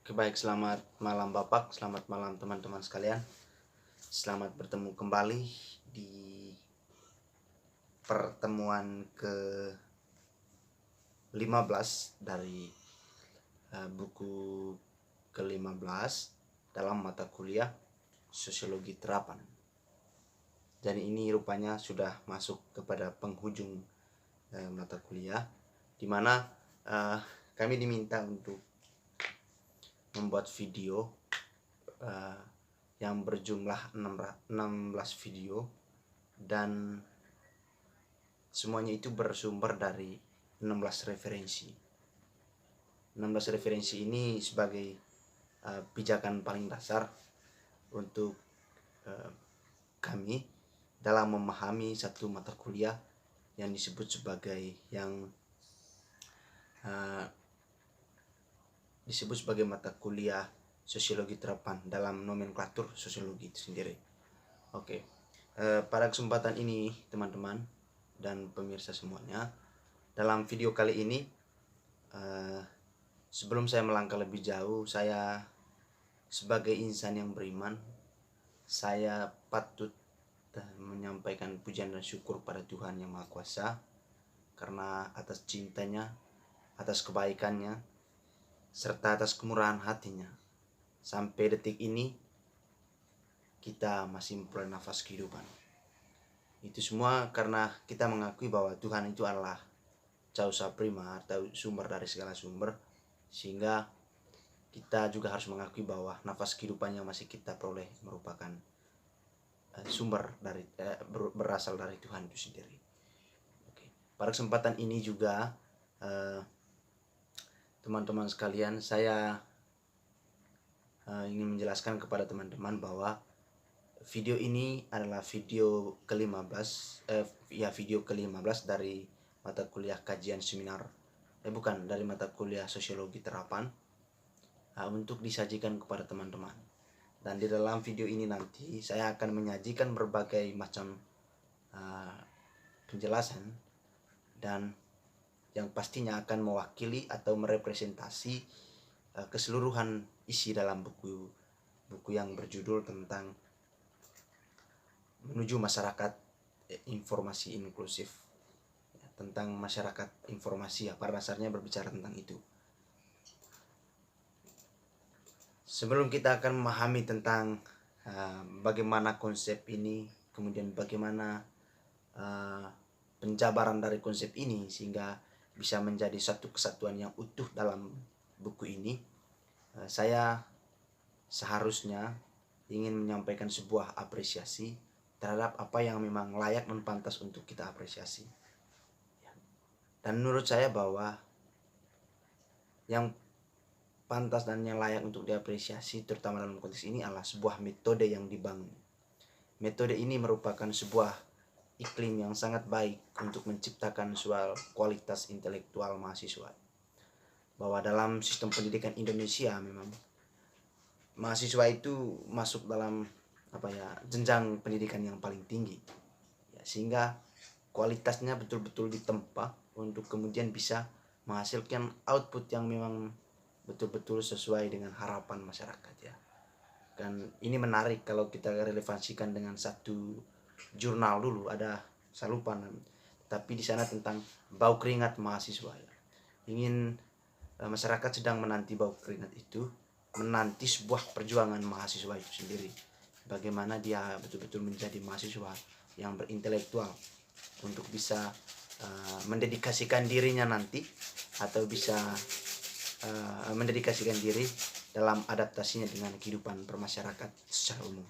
Oke, baik, selamat malam Bapak, selamat malam teman-teman sekalian. Selamat bertemu kembali di pertemuan ke-15 dari buku ke-15 dalam mata kuliah Sosiologi Terapan. Dan ini rupanya sudah masuk kepada penghujung mata kuliah, di mana kami diminta untuk membuat video yang berjumlah 16 video, dan semuanya itu bersumber dari 16 referensi. 16 referensi ini sebagai pijakan paling dasar untuk kami dalam memahami satu mata kuliah yang disebut sebagai mata kuliah Sosiologi Terapan dalam nomenklatur sosiologi itu sendiri. Oke, pada kesempatan ini teman-teman dan pemirsa semuanya, dalam video kali ini sebelum saya melangkah lebih jauh, saya sebagai insan yang beriman, saya patut menyampaikan pujian dan syukur pada Tuhan Yang Maha Kuasa karena atas cintanya, atas kebaikannya, serta atas kemurahan hatinya, sampai detik ini kita masih memperoleh nafas kehidupan. Itu semua karena kita mengakui bahwa Tuhan itu adalah causa prima atau sumber dari segala sumber, sehingga kita juga harus mengakui bahwa nafas kehidupan yang masih kita peroleh merupakan sumber dari berasal dari Tuhan itu sendiri. Oke. Pada kesempatan ini juga teman-teman sekalian, saya ingin menjelaskan kepada teman-teman bahwa video ini adalah video ke-15 video ke-15 dari mata kuliah kajian seminar dari mata kuliah Sosiologi Terapan untuk disajikan kepada teman-teman. Dan di dalam video ini nanti saya akan menyajikan berbagai macam penjelasan dan yang pastinya akan mewakili atau merepresentasi keseluruhan isi dalam buku yang berjudul tentang menuju masyarakat informasi inklusif, tentang masyarakat informasi, pada dasarnya berbicara tentang itu. Sebelum kita akan memahami tentang bagaimana konsep ini, kemudian bagaimana penjabaran dari konsep ini sehingga bisa menjadi satu kesatuan yang utuh dalam buku ini, saya seharusnya ingin menyampaikan sebuah apresiasi terhadap apa yang memang layak dan pantas untuk kita apresiasi. Dan menurut saya bahwa yang pantas dan yang layak untuk diapresiasi terutama dalam konteks ini adalah sebuah metode yang dibangun. Metode ini merupakan sebuah iklim yang sangat baik untuk menciptakan suatu kualitas intelektual mahasiswa. Bahwa dalam sistem pendidikan Indonesia memang mahasiswa itu masuk dalam jenjang pendidikan yang paling tinggi, sehingga kualitasnya betul-betul ditempa untuk kemudian bisa menghasilkan output yang memang betul-betul sesuai dengan harapan masyarakat ya. Dan ini menarik kalau kita relevansikan dengan satu jurnal dulu, ada saya lupa tapi di sana tentang bau keringat mahasiswa ya. Ingin masyarakat sedang menanti bau keringat itu, menanti sebuah perjuangan mahasiswa itu sendiri, bagaimana dia betul-betul menjadi mahasiswa yang berintelektual untuk bisa mendedikasikan dirinya nanti atau bisa mendedikasikan diri dalam adaptasinya dengan kehidupan bermasyarakat secara umum.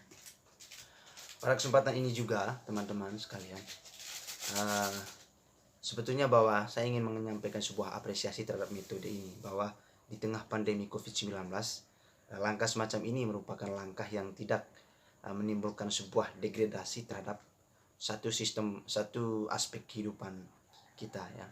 Pada kesempatan ini juga teman-teman sekalian, sebetulnya bahwa saya ingin menyampaikan sebuah apresiasi terhadap metode ini, bahwa di tengah pandemi COVID-19 langkah semacam ini merupakan langkah yang tidak menimbulkan sebuah degradasi terhadap satu aspek kehidupan kita ya,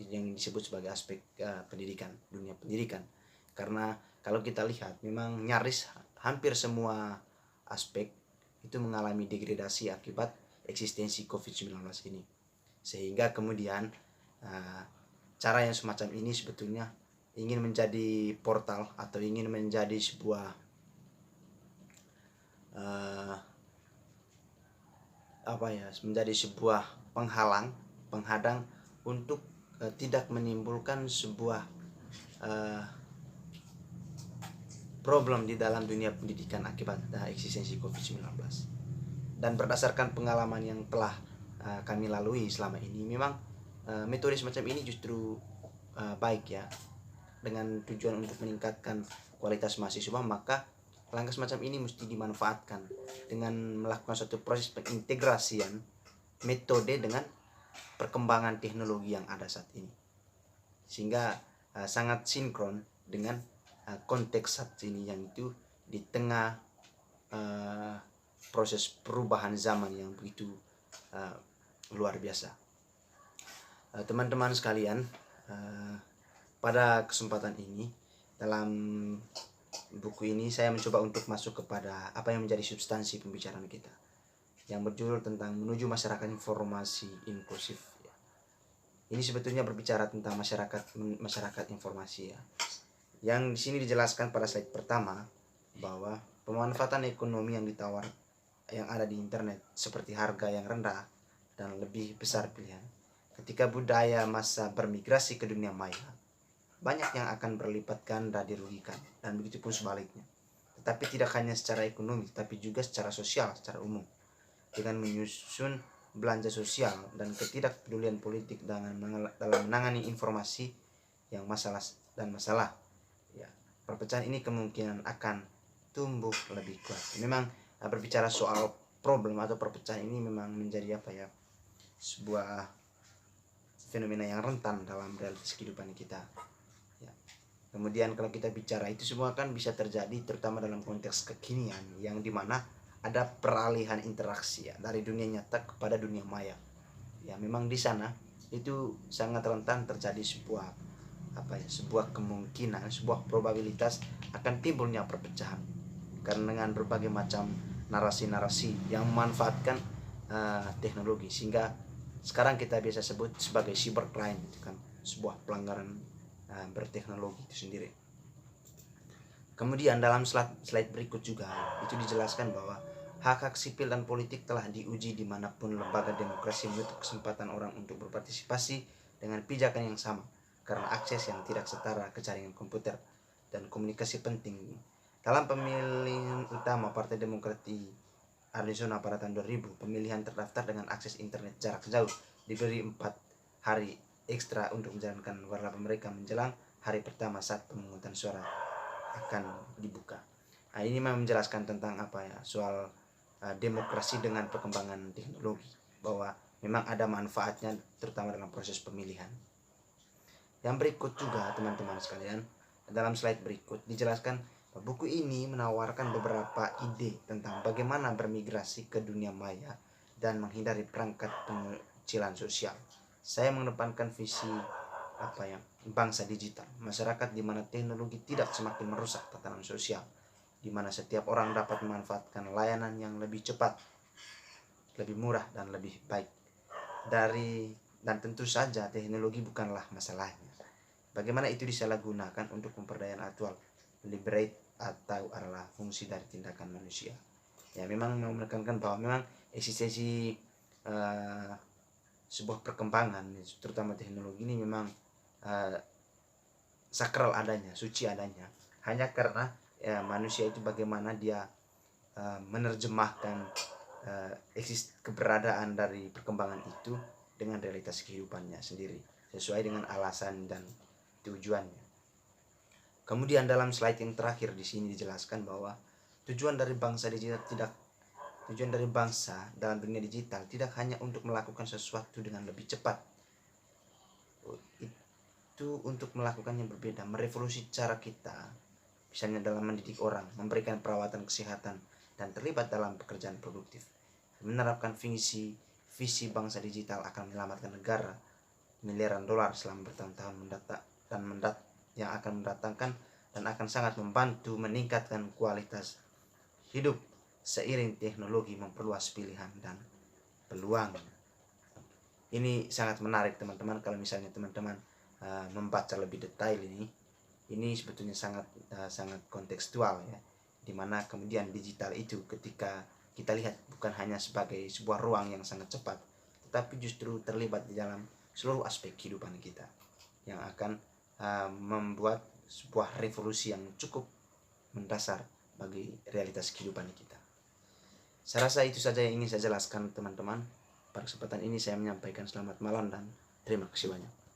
yang disebut sebagai aspek pendidikan, dunia pendidikan. Karena kalau kita lihat memang nyaris hampir semua aspek itu mengalami degradasi akibat eksistensi COVID-19 ini. Sehingga kemudian cara yang semacam ini sebetulnya ingin menjadi portal atau ingin menjadi sebuah menjadi sebuah penghadang untuk tidak menimbulkan sebuah problem di dalam dunia pendidikan akibat eksistensi COVID-19. Dan berdasarkan pengalaman yang telah kami lalui selama ini, memang metode semacam ini justru baik ya, dengan tujuan untuk meningkatkan kualitas mahasiswa. Maka langkah semacam ini mesti dimanfaatkan dengan melakukan suatu proses pengintegrasian metode dengan perkembangan teknologi yang ada saat ini, sehingga sangat sinkron dengan konteks saat ini, yang itu di tengah proses perubahan zaman yang begitu luar biasa. Teman-teman sekalian, pada kesempatan ini, dalam buku ini saya mencoba untuk masuk kepada apa yang menjadi substansi pembicaraan kita, yang berjudul tentang menuju masyarakat informasi inklusif. Ini sebetulnya berbicara tentang masyarakat informasi ya. Yang di sini dijelaskan pada slide pertama bahwa pemanfaatan ekonomi yang ada di internet, seperti harga yang rendah dan lebih besar pilihan. Ketika budaya massa bermigrasi ke dunia maya, banyak yang akan berlipat ganda dirugikan, dan begitu pun sebaliknya. Tetapi tidak hanya secara ekonomi, tapi juga secara sosial, secara umum. Dengan menyusun belanja sosial dan ketidakpedulian politik dalam menangani informasi yang masalah, ya, perpecahan ini kemungkinan akan tumbuh lebih kuat. Memang berbicara soal problem atau perpecahan ini memang menjadi sebuah fenomena yang rentan dalam realitas kehidupan kita ya. Kemudian kalau kita bicara, itu semua kan bisa terjadi terutama dalam konteks kekinian, yang dimana ada peralihan interaksi ya, dari dunia nyata kepada dunia maya ya. Memang di sana itu sangat rentan terjadi sebuah kemungkinan, sebuah probabilitas akan timbulnya perpecahan, karena dengan berbagai macam narasi-narasi yang memanfaatkan teknologi, sehingga sekarang kita biasa sebut sebagai cybercrime, itu kan sebuah pelanggaran berteknologi itu sendiri. Kemudian dalam slide berikut juga itu dijelaskan bahwa hak-hak sipil dan politik telah diuji dimanapun lembaga demokrasi menutup kesempatan orang untuk berpartisipasi dengan pijakan yang sama, karena akses yang tidak setara ke jaringan komputer dan komunikasi penting. Dalam pemilihan utama Partai Demokrat di Arizona pada tahun 2000, pemilihan terdaftar dengan akses internet jarak jauh diberi 4 hari ekstra untuk menjalankan warna mereka menjelang hari pertama saat pemungutan suara akan dibuka. Nah, ini memang menjelaskan tentang soal demokrasi dengan perkembangan teknologi, bahwa memang ada manfaatnya terutama dalam proses pemilihan. Yang berikut juga teman-teman sekalian, dalam slide berikut dijelaskan buku ini menawarkan beberapa ide tentang bagaimana bermigrasi ke dunia maya dan menghindari perangkat pengecilan sosial. Saya mengedepankan visi bangsa digital, masyarakat di mana teknologi tidak semakin merusak tatanan sosial, di mana setiap orang dapat memanfaatkan layanan yang lebih cepat, lebih murah dan lebih baik. Dan tentu saja teknologi bukanlah masalahnya. Bagaimana itu disalahgunakan untuk pemberdayaan aktual, liberate atau adalah fungsi dari tindakan manusia. Ya, memang mau menekankan bahwa memang eksistensi sebuah perkembangan terutama teknologi ini memang sakral adanya, suci adanya, hanya karena manusia itu bagaimana dia menerjemahkan keberadaan dari perkembangan itu dengan realitas kehidupannya sendiri, sesuai dengan alasan dan tujuannya. Kemudian dalam slide yang terakhir di sini dijelaskan bahwa tujuan dari bangsa dalam dunia digital tidak hanya untuk melakukan sesuatu dengan lebih cepat. Itu untuk melakukan yang berbeda, merevolusi cara kita, misalnya dalam mendidik orang, memberikan perawatan kesehatan, dan terlibat dalam pekerjaan produktif. Menerapkan visi bangsa digital akan menyelamatkan negara miliaran dolar selama bertahun-tahun yang akan mendatangkan, dan akan sangat membantu meningkatkan kualitas hidup seiring teknologi memperluas pilihan dan peluang. Ini sangat menarik teman-teman, kalau misalnya teman-teman membaca lebih detail ini, ini sebetulnya sangat kontekstual ya, dimana kemudian digital itu ketika kita lihat bukan hanya sebagai sebuah ruang yang sangat cepat, tetapi justru terlibat di dalam seluruh aspek kehidupan kita yang akan membuat sebuah revolusi yang cukup mendasar bagi realitas kehidupan kita. Saya rasa itu saja yang ingin saya jelaskan teman-teman. Pada kesempatan ini saya menyampaikan selamat malam dan terima kasih banyak.